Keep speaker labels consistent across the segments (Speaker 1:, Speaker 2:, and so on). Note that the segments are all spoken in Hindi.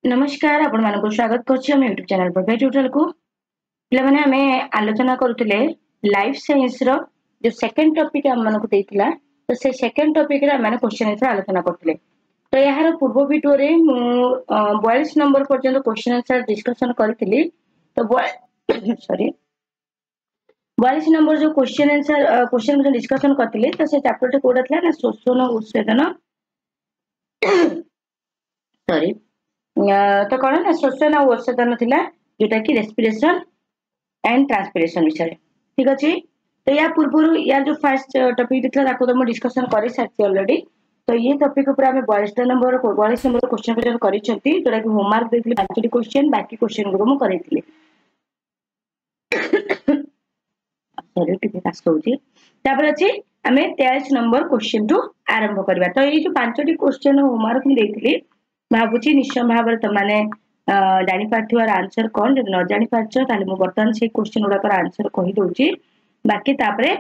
Speaker 1: नमस्कार आपण मानको स्वागत करछि हम YouTube चैनल पर ट्यूटोरियल को पिला माने हमें आलोचना करथले लाइफ साइंस रो जो सेकंड टॉपिक हम मानको देथिला तो से सेकंड टॉपिक रे माने क्वेश्चन आंसर आलोचना करथले तो यार पूर्व वीडियो रे मु 42 नंबर पर्यंत क्वेश्चन आंसर डिस्कशन करथिली तो सॉरी 42 नंबर जो क्वेश्चन डिस्कशन करथिले तो से चैप्टर टे कोडा थला ना शोषण उत्सेदन सॉरी तो कौन ना श्वसन और उत्सेदन थिला जोटा कि रेस्पिरेशन एंड ट्रांसपिरेशन विषय ठीक अछि तो या पूर्व यार जो फर्स्ट टॉपिक थिला ताको तो हम डिस्कशन करि साथि ऑलरेडी तो ये टॉपिक ऊपर हमें 42 नंबर क्वेश्चन पर करि छथि जोटा कि होमवर्क देथि 5टी क्वेश्चन बाकी क्वेश्चन गुरो म करिथिले सॉरी टिके कास्ट होची तापर अछि हमें 23 नंबर क्वेश्चन टू आरंभ करबा तो ये जो 5टी क्वेश्चन होमवर्क में देथिली भाबुची निश्चय भाव तमाने जानी पार्थिवार आंसर कौन जब न जानी पार्छ ताले मु बर्तन से क्वेश्चन गुडा कर आंसर कहि दोची बाकी तापरे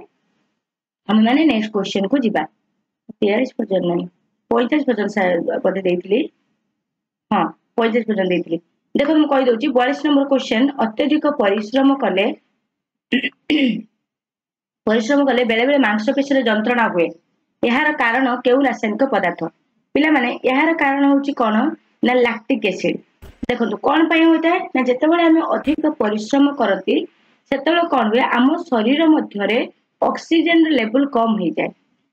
Speaker 1: हम माने नेक्स्ट क्वेश्चन को जिबा 43 पर्यंत नहीं 45 पर्यंत पदे देथिली हां 45 पर्यंत देथिली देखो मु कहि दोची 42 नंबर क्वेश्चन अत्यधिक परिश्रम कले बेले बेले मांसपेशी रे जंत्रणा हुए यार कारण केउ रासायनिक पदार्थ पिला माने यार कारण होची कोन ना लैक्टिक एसिड देखो कोन पय होता है ना जेतेबेले हम अधिक परिश्रम करती सेतेबेले कोन हुए हम शरीर मध्य रे ऑक्सीजन लेवल कम हो जाए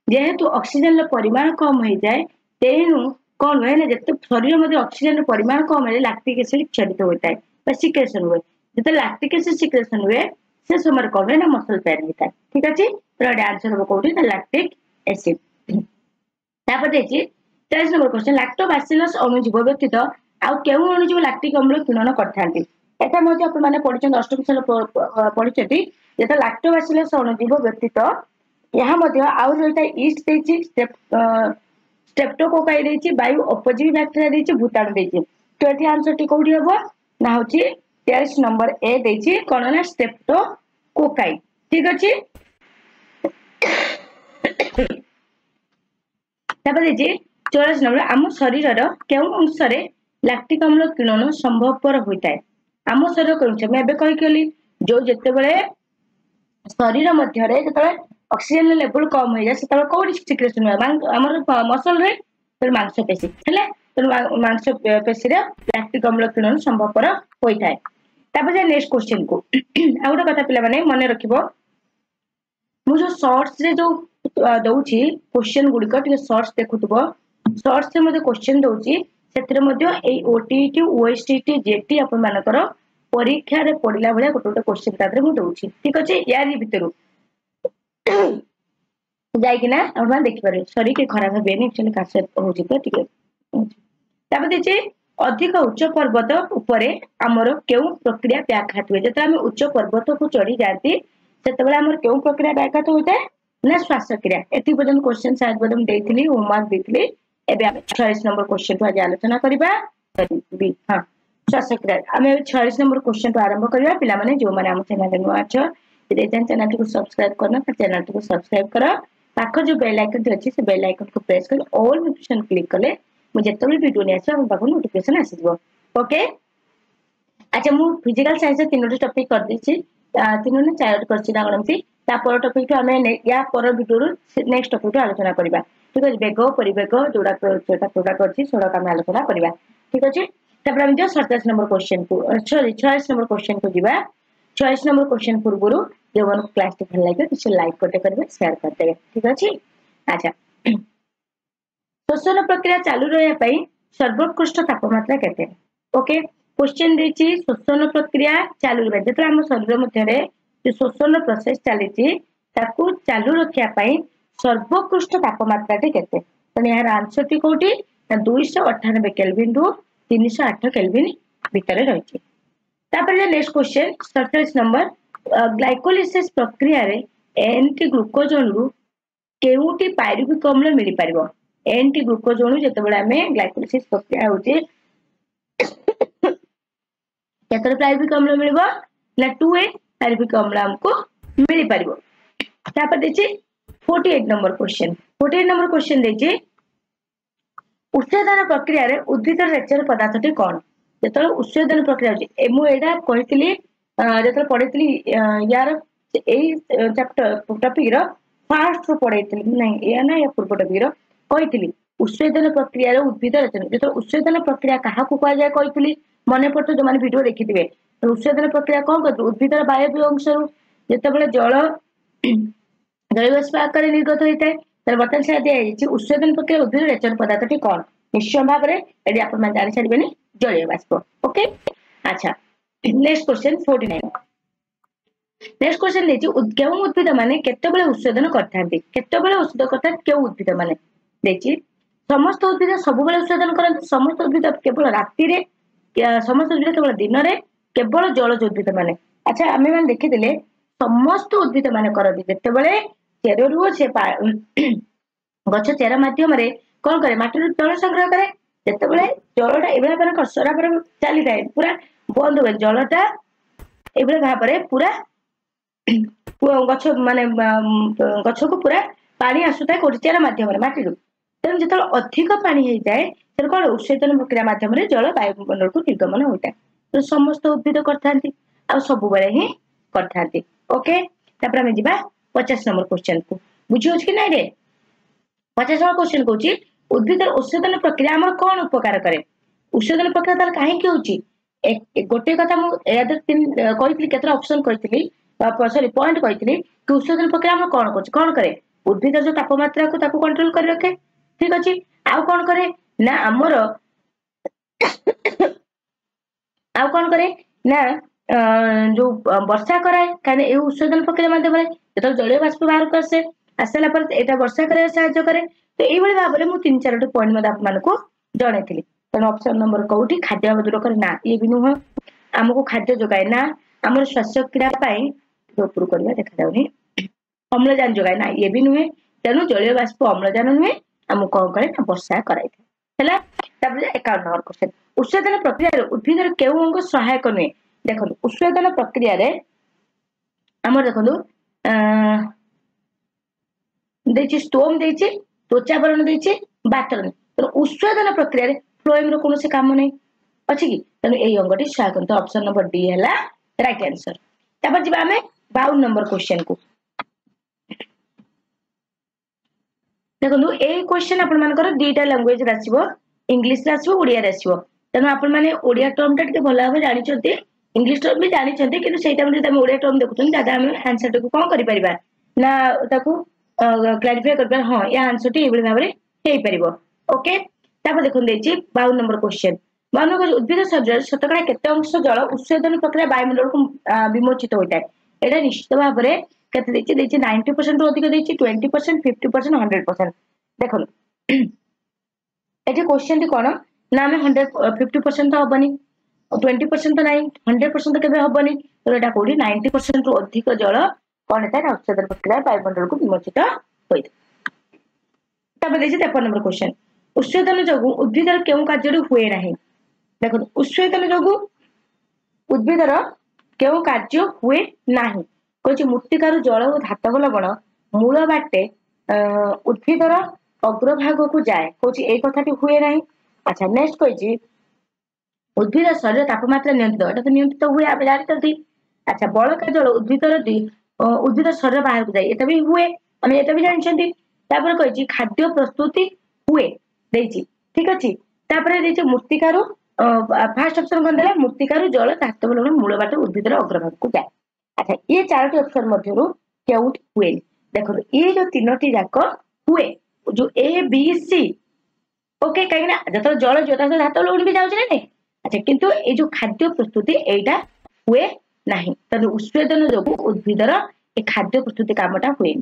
Speaker 1: जेहेतु ऑक्सीजन परिमाण कम हो जाए तेनु कोन हुए ना जते शरीर मध्य ऑक्सीजन परिमाण कम है लैक्टिक एसिड क्षरित होता है सिक्रेशन हुए जते लैक्टिक एसिड सिक्रेशन हुए से समय कोन हुए ना मसल पेन होता है ठीक अछि तो आंसर हो कोठी ना लैक्टिक एसिड तापर देखि 23 नंबर क्वेश्चन लैक्टोबैसिलस अणुजीव व्यतीत आउ केउ अणुजीव लैक्टिक अम्ल किणन करथांती एटा मध्ये आपण माने पढिछन अष्टम श्रेणी पढिछथि जेता लैक्टोबैसिलस अणुजीव व्यतीत यहा मध्ये आउ जोटा ईस्ट देछि स्ट्रेप्टोकोकाई देछि बायो ऑपोजिट बैक्टीरिया देछि भूताणु देछि तो एठी आंसर टी कोठी हबो ना होछि 23 नंबर ए देछि कोन ना स्ट्रेप्टोकोकाई ठीक अछि तापर देछि 44 नंबर आम शरीर केउ अंश रे लैक्टिक अम्ल किणन संभवपर होता है आम शरीर कौन मैं कही कहली जो जिते बड़े शरीर मध्य ऑक्सीजन लेवल कम हो जाए से कौन सिक्रेशन हुए आमर मसल रे मांसपेशी है मांसपेशी लैक्टिक अम्ल किणन संभवपर होता है तापर नेक्स्ट क्वेश्चन को आ गोटे कथा पिला माने मन रखिबो मु जो शॉर्ट्स रे जो दउची क्वेश्चन गुडी टिके शॉर्ट्स देखुतबो शॉर्ट्स से मध्ये क्वेश्चन दउची सेतरे मध्ये ए ओटीटी ओएसटीटी जेटी अपन मानकर परीक्षा रे पढिला भलिया गोटे क्वेश्चन तादरे मु दउची ठीक अछि यारी भितरु जाई कि ना अपन देखि पारे सॉरी के खराब है बेनी एक्चुअली कासे होची तो ठीक है तापर देछि अधिक उच्च पर्वत ऊपरे हमर केउ प्रक्रिया व्याघात हुए जते हम उच्च पर्वत को चढ़ी जाती सेतबेले हमर केउ प्रक्रिया व्याघात होता है ना श्वासक्रिया एति पर्यंत क्वेश्चन शायद बदम देथिली होमवर्क देथिली एबे हम 46 नंबर क्वेश्चन को आज आलोचना करिबा बी हां श्वासक्रिया हम 46 नंबर क्वेश्चन को आरंभ करिबा पिला माने जो माने हम चैनल नु आछो रेजन चैनल को सब्सक्राइब करना चैनल को सब्सक्राइब करो पाखो जो बेल आइकन अछि से बेल आइकन को प्रेस कर ऑल नोटिफिकेशन क्लिक करले मुझे तो भी वीडियो ने आछो हम पाखो नोटिफिकेशन आसीबो ओके अच्छा मु फिजिकल साइंस तीनोटी टॉपिक कर देछि तीनोने चार्ट करछि ना गणमती ता पर टॉपिक हमें या पर वीडियो नेक्स्ट टॉपिक आलोचना करिबा ठीक अछि बेग परिवेग जोडा करछि सोडा का आलोचना करिबा ठीक अछि तपर हम जो 27 नंबर क्वेश्चन को सॉरी 46 नंबर क्वेश्चन को दिबा 46 नंबर क्वेश्चन पूर्वरु जो मन क्लास टे भल लागे किछ लाइक करते करबे शेयर करते ठीक अछि अच्छा श्वसन प्रक्रिया चालू रहया पई सर्वोत्कृष्ट तापमात्रा केते ओके क्वेश्चन देछि श्वसन प्रक्रिया चालू रहबे जेतरा हम शरीर मध्य रे जो श्वसन प्रोसेस चलीछि ताकू चालू रखिया पई सर्वोत्कृष्ट तापमात्रा टे केते तने यार आंसर टी कोठी 298 केल्विन रु 308 केल्विन भीतर रहिछि तापर नेक्स्ट क्वेश्चन 47 नंबर ग्लाइकोलिसिस प्रक्रिया रे एंटी ग्लूकोजन रु केउटी पायरुविक अम्ल मिली परिबो एंटी ग्लूकोजन जेते बेला हमें ग्लाइकोलिसिस प्रक्रिया होछि केतर पायरुविक अम्ल मिलबो ना 2A पायरुविक अम्ल हमको मिली परिबो तापर देछि 48 नंबर क्वेश्चन देछि उत्सेचन प्रक्रिया रे उद्भिद रेचर पदार्थटी कोन जो उत्सर्जन प्रक्रिया मुझे जो पढ़ी यार चैप्टर टॉपिक फास्ट रू पढ़ी नहीं या ना या पूर्व टॉपिक कही उत्सर्जन प्रक्रिया उद्भिद रचना जो उत्सर्जन प्रक्रिया क्या कहुए कही मन पड़े जो मैंने वीडियो देखी थे उत्सर्जन प्रक्रिया कौन कर उद्भिद वायव्य अंश जो जल जलवाष्प आकार निर्गत होता है बर्तमान से दिखाई उत्सर्जन प्रक्रिया उद्भिद रेचन पदार्थटी कौन निश्चय भाव में आप जानी सारे जलीय बाष्प ओके अच्छा नेक्स्ट क्वेश्चन 49 नेक्स्ट क्वेश्चन क्यों उद्भिद माने केतेबेले उत्सर्जन करथांती केतेबेले उत्सर्जन करथांती क्यों उद्भिद माने देछि समस्त उद्भिद सबुबेले उत्सर्जन करथांती समस्त उद्भिद केवल राति रे समस्त उद्भिद केवल दिन रे केवल जलज उद्भिद माने अच्छा आमे माने देखिदेले समस्त उद्भिद माने करथि जेतेबेले चेररू से गछ चेर माध्यम रे कौन करे माटी जल संग्रह करे जितेबाला जलटा ये भाव सराबर चली थाए पूरा बंद हुए जलटा ये भाव में पूरा गछ माने गछ को पूरा पानी आसुता है कोटी चेर माध्यम माटी तेणु जो अधिक पानी हो जाए तेणु कौन उत्सर्जन प्रक्रिया माध्यम जल वायुमंडल को निर्गमन होता है तो समस्त उद्भिद करथांती आ सब बेले ही करथांती ओके तापर आमे जिबा 50 नंबर क्वेश्चन को बुझी होछ कि नै रे 50 नंबर क्वेश्चन कहूची उद्भिद उत्सर्जन प्रक्रिया आम कौन उपकार करे उत्सर्जन प्रक्रिया ताल कहीं होची गोटे कथा मु कही केतरा ऑप्शन कही सॉरी पॉइंट कही कि उत्सर्जन प्रक्रिया आम कौन करे उद्भिद जो तापमात्रा को ताको कंट्रोल कर रखे ठीक अच्छे आउ कौन करे ना आमर आउ कौन करे ना जो वर्षा कराए कहीं उत्सर्जन प्रक्रिया माध्यम जो जलीय बाष्प बाहर को आसे आसला पर एटा वर्षा करे साहाय्य करे तो यही भाव में मुझे 3-4 पॉइंट आपको जन तेणु ऑप्शन नंबर कौटी खाद्य दूर करे ना ये भी नुह आमको खाद्य जोगाए ना आम श्वासक्रिया उपर करवा देखा जाऊनी अम्लजान जोगाए ना ये भी नुहे तेणु जलीय बाष्प अम्लजान नुहे आमको कौन करे ना वर्षा कराई है 51 नंबर क्वेश्चन उत्सर्जन प्रक्रिया उद्भिद केउ अंग सहायक नुहे देखो उत्सर्जन प्रक्रिया आम देखो देछि स्टोम देछि त्वचावरण देछि बातरण तो उत्सर्जन प्रक्रिया फ्लोएम रो कोनोसे काम नहीं अछि कि तेणु एई अंगटी सहायक तो ऑप्शन नंबर डी हैला राइट आंसर तापर जिबा हमें 52 नंबर क्वेश्चन को देखो ए क्वेश्चन आपण मानकर दीटा लैंग्वेज रासिबो इंग्लिश रासिबो ओडिया रासिबो तेणु आपण माने ओडिया टर्म टा के भला भाबे जानि छथि इंग्लिश टर्म भी जानि छथि किंतु सेटा हम जे ओडिया टर्म देखुछन दादा हम आंसर को कोन करि परिबा ना ताकू क्लारिफाई कर हाँ या आंसर टी भाव में हो पार ओके देखो 52 नंबर क्वेश्चन 52 नंबर उद्भिद शरीर शतकड़ा केते अंश जल उत्सर्जन प्रक्रिया वायुमंडल को विमोचित होता है यहाँ निश्चित भाव में केते 90% अधिक 20% 50% 100% देखो ये क्वेश्चन टी कौन ना आम 50% तो हेनी 20% तो ना 100% तो केवे हेनी तो यहाँ कौटी 90% रु अधिक जल कौन है उत्सर्जन प्रक्रिया वायुमंडल को विमोचित होता है 53 नंबर क्वेश्चन उत्सर्जन जो उद्भिद क्यों कार्य हुए ना देखो उत्सर्जन जो उद्भिद क्यों कार्य हुए ना कह मृत्तिकार जल और धातव लवण मूल बाटे उद्भिदर अग्रभाग को जाए कौन ये कथाटी हुए ना अच्छा नेक्स्ट कही उद्भिद शरीर तापमात्रा नियंत्रित एटा तो नियंत्रित हुए आप जानते अच्छा बड़का जल उद्भिदर उद्भिद शरीर बाहर को जाए भी हुए आम ये भी जानते कही खाद्य प्रस्तुति हुए ठीक अच्छे मृत्तिकार फास्ट ऑप्शन कौन देला मृत्तिकार जल धातव लवण मूल बाट उद्भिदर अग्रभाग को जाए अच्छा ये 4टी ऑप्शन मध्यरु केउट हुए देखो ये जो 3टी जाक हुए जो ए बी सी ओके कहीं जो जल जो धातव लवण भी जाऊँ ना अच्छा किंतु ये जो खाद्य प्रस्तुति एटा हुए नहीं तेणु उत्सर्जन जो उद्भिदर ए खाद्य प्रस्तुति कामटा हुए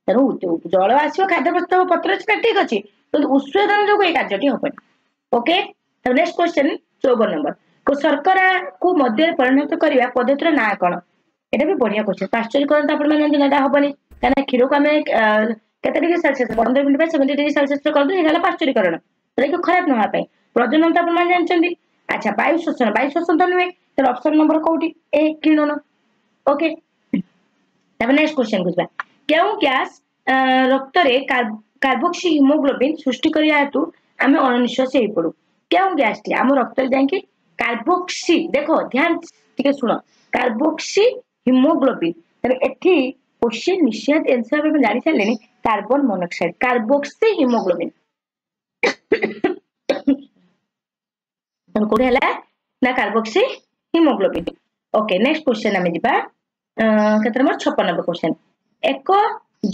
Speaker 1: तेणु जल आसो खाद्य प्रस्तुत पत्र ठीक अच्छे तो उत्सर्जन जो ये कार्यटी हेनी ओके नेक्स्ट क्वेश्चन 54 नंबर को शर्करा को मध्य परिणत करने पद्धतिर ना कौन ये भी बढ़िया क्वेश्चन पाश्चरीकरण तो आपने हेनी कहीं क्षीर को आम केते degree Celsius 15 minute 70 degree Celsius कर पाश्चरीकरण तो खराब नापी प्रजनन तो आप जानते अच्छा वायु शोषण तो नुहे तो ऑप्शन नंबर कौटी ए किरण ओके नेक्स्ट क्वेश्चन बुझा क्यों गैस रक्त रे कार्बोक्सी हिमोग्लोबिन सृष्टि करने हेतु आम अनिश्वास हो पड़ू क्यों गैस टी आम रक्त जाकि कार्बोक्सी देखो ध्यान टिके सुनो कार्बोक्सी हिमोग्लोबिन तने एठी क्वेश्चन निश्चित आंसर में जानि छले कार्बन मोनोक्साइड कार्बोक्सी हिमोग्लोबिन तने कोड हला ना carboxy haemoglobin okay next question हमें जिबा केतर नंबर 56 नंबर क्वेश्चन एक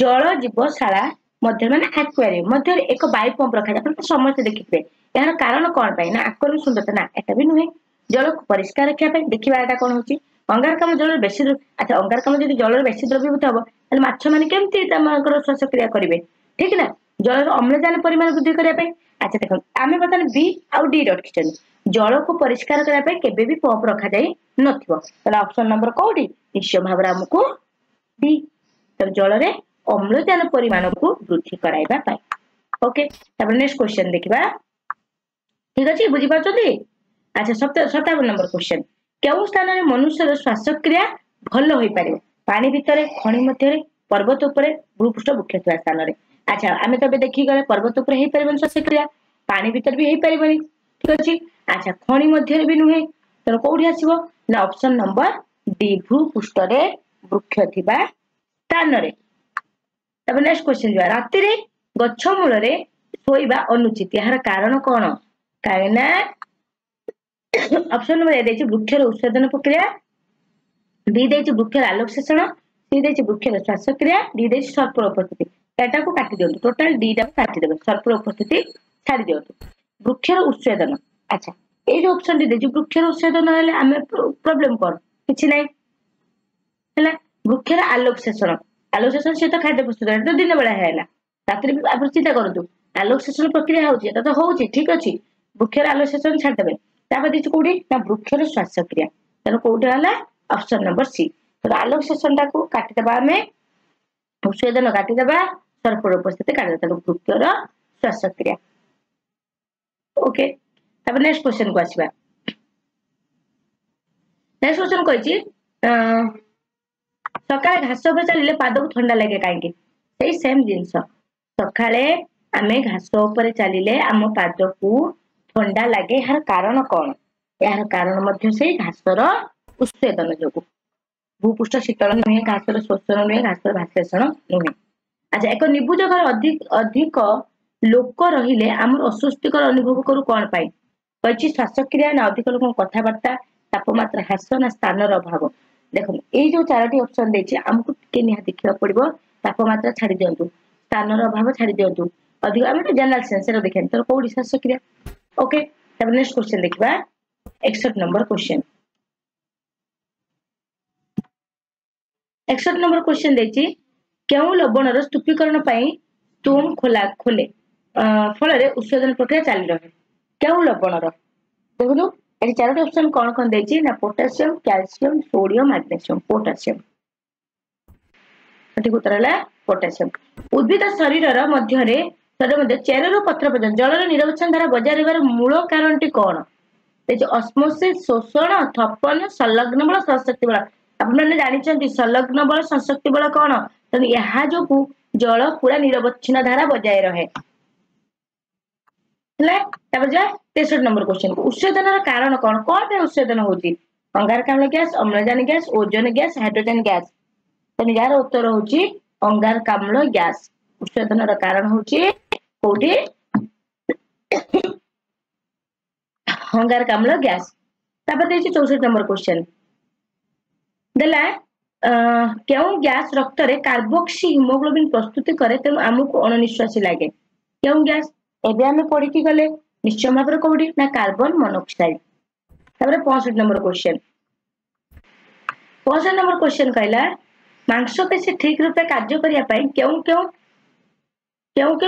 Speaker 1: जल जीवशाला मध्य माने एक्वेरियम मध्य एक बायो पंप रखा जाय समस्त देखिबे यार कारण कोन पय ना एक्वेरियम सुंदरता ना एटा भी नुहे जल को परिष्कार रखिया पे देखिबा एटा कोन होची अंगारकाम जल बेसी अच्छा अंगारकाम जदि जल बेसी द्रव्यभूत हबो ताले माछ माने केमती तमकर श्वास क्रिया करिवे ठीक ना जल अम्लजान परिमाण वृद्धि करिया पे अच्छा देखो आमे बतन बी आउ डी रखिछन जल को परिष्कार करिया पे केबे भी पंप रखा जाय नथिबो ताले ऑप्शन नंबर कोडी निश्चय भाबरा हमकु डी तब जल रे अम्लजान परिमाण को वृद्धि कराइबा पाई ओके तब नेक्स्ट क्वेश्चन देखिबा ठीक अछि बुझी पाछथि अच्छा 57 नंबर क्वेश्चन केउ स्थान रे मनुष्य रो श्वासक्रिया भल होई पारे पानी भितरे खणी मध्य रे पर्वत ऊपर भूपृष्ठ वृक्ष थिया स्थान रे अच्छा आमे तबे देखि गले पर्वत ऊपर हेई परबन श्वासक्रिया पानी भीतर भी हेई परबनी ठीक अछि अच्छा खणी मध्य रे भी नुहे त कोठी आसीबो ना ऑप्शन नंबर डी भूपृष्ठ रे वृक्ष थिबा स्थान रे तब नेक्स्ट क्वेश्चन जा राति रे गच्छ मूल रे सोइबा अनुचित यार कारण कोन कायना ऑप्शन नंबर ए देछि वृक्ष रो उत्सर्जन प्रक्रिया बी देछि वृक्ष आलोक शोषण सी देछि वृक्ष श्वासक्रिया डी देछि सर्पर उपस्थिति एटा को काटि दियौ टोटल डी टा काटि देबे सर्पर उपस्थिति छाडी दियौ वृक्ष रो उत्सर्जन अच्छा ए जो ऑप्शन डी देछि वृक्ष रो उत्सर्जन हले हमें प्रॉब्लम कोन किछि नै हला वृक्ष आलोक शोषण से तो खाद्य प्रस्तुत है तो दिन बेला है रात्रि आप चिंता करतु आलोक शोषण प्रक्रिया होची तो होची ठीक अछि वृक्ष आलोक शोषण छाड़ देबे तापर दिछ कोडी ना वृक्ष श्वासक्रिया तनो कोडी हला ऑप्शन नंबर सी तो आलोक शोषण ता को काटि देबा हमें उत्सर्जन काटि देबा सर्पर उपस्थिति काटि देबा वृक्ष श्वासक्रिया ओके तापर नेक्स्ट क्वेश्चन को आसीबा नेक्स्ट क्वेश्चन कहछि सकाळे घास उपर चलिले पाद को ठंडा लगे काहे से सेम जिंस सकाळे आमे घास उपर चलिले आम पाद को ठंडा लगे यार कारण कोन यार कारण मध्य से घासर उत्सेदन जोगु भूपृष्ठ शीतल नुहे घासर शोषण नुहे घासर भाषण नुहे अच्छा एक निबुज घर अधिक लोक रहिले आम अस्वस्तिकर अनुभव करू कोन पाई कछि श्वासक्रिया ना अधिक लोक कथावार्ता तापमात्रा ह्रास ना स्थान अभाव देखो ये जो चारोटी ऑप्शन देछि हमको के निहा देखिबा पड़िबो तापमात्रा छाडी दियंतु स्थान अभाव छाडी दियंतु अधिक हम जनरल सेंस रे देखन तो कोडी श्वासक्रिया ओके तब नेक्स्ट क्वेश्चन देखिबा 61 नंबर क्वेश्चन 61 नंबर क्वेश्चन देछि केउ लवण रो स्तूपीकरण पई तुम खोले फल रे उत्सर्जन प्रक्रिया चाली रहे केउ लवण रो देखु ए चारोटी ऑप्शन कोन कोन देछि ना potassium calcium sodium magnesium potassium सठिक उत्तर है पोटेशियम उद्भिद शरीर रो मध्य रे तद मध्य चेर रो पत्र पर्यंत जल रो निरवचन धारा बजाय रहबार मूल कारणटी कोन जे ऑस्मोसिस शोषण थपन संलग्न बल संशक्ति बल आपण माने जानि छथि संलग्न बल संशक्ति बल कोन त यहा जो जल पूरा निरवच्छिन्न धारा बजाय रहे ले तब जा 63 नंबर क्वेश्चन उत्सर्जन रो कारण कोन कोन पे उत्सर्जन होची अंगारकाम्ल गैस अम्लजान gas ozone gas hydrogen gas त यार उत्तर होची अंगारकाम्ल गैस उत्सर्जन रो कारण होची कोठी अंगारकाम्ल गैस तब देछि 64 नंबर क्वेश्चन देला केउ गैस रक्त रे कार्बोक्सी हिमोग्लोबिन प्रस्तुति करे त हमकु अनिश्वासी लागे केउ गैस एबे हमें पढ़ी की गले निश्चय भाव कोडी ना कार्बन मोनोक्साइड तबरे 65 नंबर क्वेश्चन 65 नंबर क्वेश्चन कहला मांसपेशी ठीक रूपे कार्य करिया पई केउ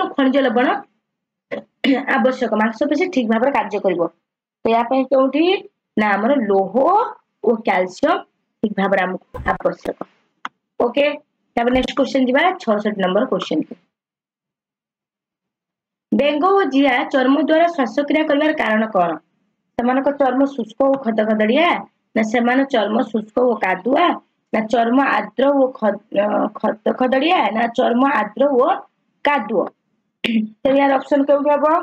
Speaker 1: खनिज लवण आवश्यक मांसपेशी ठीक भाव कार्य करिवो तो या पई केउठी ना हमर लोह और कैल्शियम ठीक भाव हमको आवश्यक ओके तब नेक्स्ट क्वेश्चन दिबा 66 नंबर क्वेश्चन बेंग और जिया चर्म द्वारा श्वासक्रिया करिवार कारण कोन सेमानक चर्म शुष्क और खदखदड़िया ना सेमान चर्म शुष्क और कादुआ ना चर्म आर्द्र और खदखदड़िया ना चर्म आर्द्र और कादुआ तो यार ऑप्शन केउठी हबो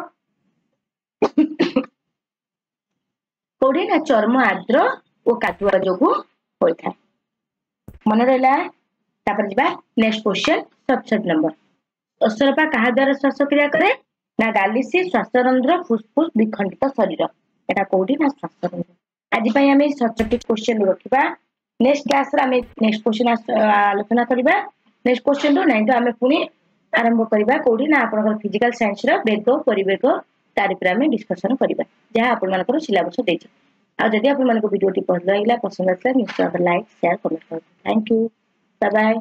Speaker 1: कोडी ना चर्म आर्द्र और काटुआ जोगु होता है। मन रहा तापर जिबा नेक्स्ट क्वेश्चन 67 नंबर। अशरपा कहा द्वारा श्वासक्रिया करे ना डायलिसिस श्वासरंध्र फुसफुस विखंडित शरीर एटा कोडी ना श्वासरंध्र। आज पई हमें सब्जेक्टिव क्वेश्चन रखिबा। नेक्स्ट क्लास रे हमें नेक्स्ट क्वेश्चन आलोचना करबा। नेक्स्ट क्वेश्चन रो नहीं तो हमें पुनी आरंभ करबा कोडी ना आपन फिजिकल साइंस रो वेग परिवेग तारि पर हमें डिस्कशन करबा जहां आपन मानकर सिलेबस देछि। आ जदि आपन मानको वीडियो टी पसंद आइला पसंद आसला निश्चय लाइक शेयर कमेंट कर। Thank you, bye bye.